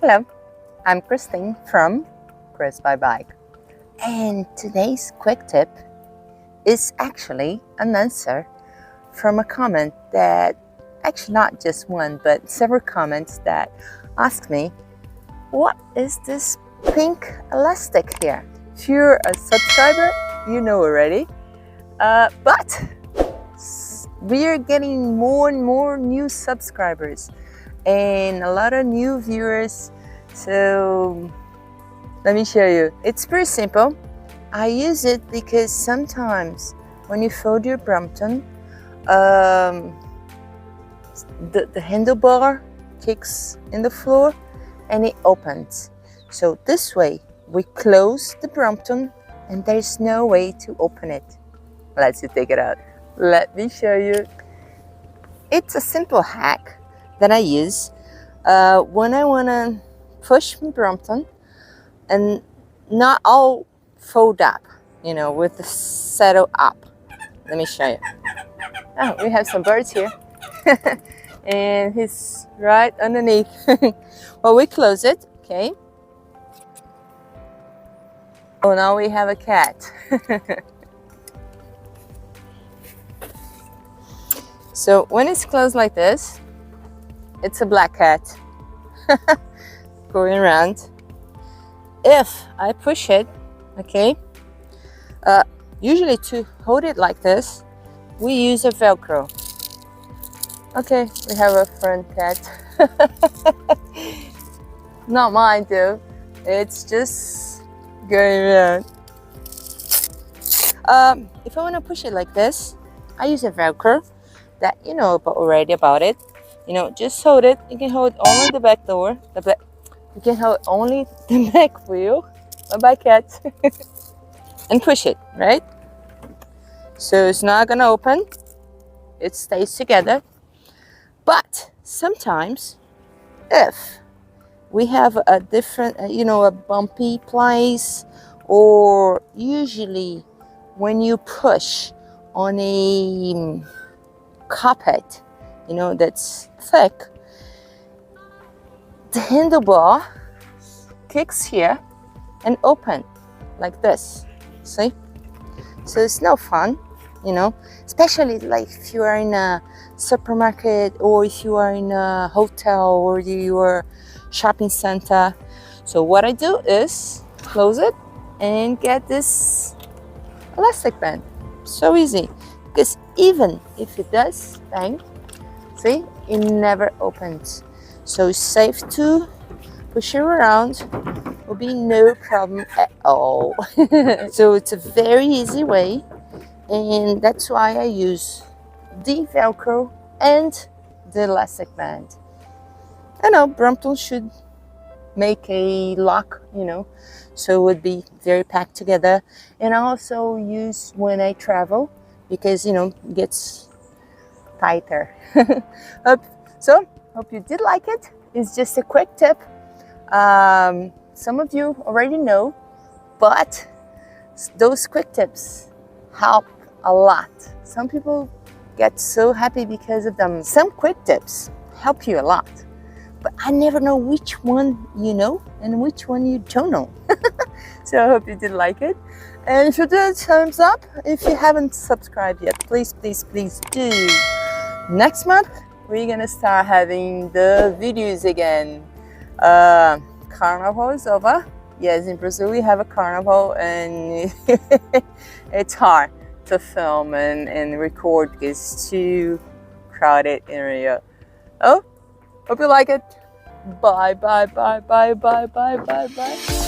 Hello, I'm Christine from Chris by Bike, and today's quick tip is actually an answer from a comment that, actually not just one, but several comments that asked me, what is this pink elastic here? If you're a subscriber, you know already, but we are getting more and more new subscribers and a lot of new viewers. So let me show you. It's pretty simple. I use it because sometimes when you fold your Brompton, the handlebar kicks in the floor and it opens. So this way we close the Brompton and there's no way to open it. Let's take it out. Let me show you. It's a simple hack that I use when I want to push my Brompton and not all fold up, you know, with the saddle up. Let me show you. Oh, we have some birds here. And he's right underneath. Well, we close it, okay. Oh, now we have a cat. So when it's closed like this, it's a black cat going around. If I push it, okay, usually to hold it like this, we use a Velcro. Okay, we have a friend cat. Not mine though, it's just going around. If I want to push it like this, I use a Velcro that you know already about it. You know, just hold it. You can hold only the back door, you can hold only the back wheel. Bye-bye, cat. And push it, right? So it's not gonna open. It stays together. But sometimes, if we have a different, you know, a bumpy place, or usually when you push on a carpet, you know, that's thick, the handlebar kicks here and open like this. See? So it's no fun, you know, especially like if you are in a supermarket or if you are in a hotel or you are shopping center. So what I do is close it and get this elastic band. So easy, because even if it does bang, see, it never opens. So it's safe to push it around. Will be no problem at all. So it's a very easy way, and that's why I use the Velcro and the elastic band. I know Brompton should make a lock, you know, so it would be very packed together. And I also use when I travel because, you know, it gets tighter. So hope you did like it. It's just a quick tip. Some of you already know, but those quick tips help a lot. Some people get so happy because of them. Some quick tips help you a lot, but I never know which one you know and which one you don't know. So I hope you did like it. And if you did, thumbs up. If you haven't subscribed yet, please, please, please do. Next month, we're gonna start having the videos again. Carnival is over. Yes, in Brazil we have a carnival, and it's hard to film and record because it's too crowded area. Oh, hope you like it. Bye, bye, bye, bye, bye, bye, bye, bye.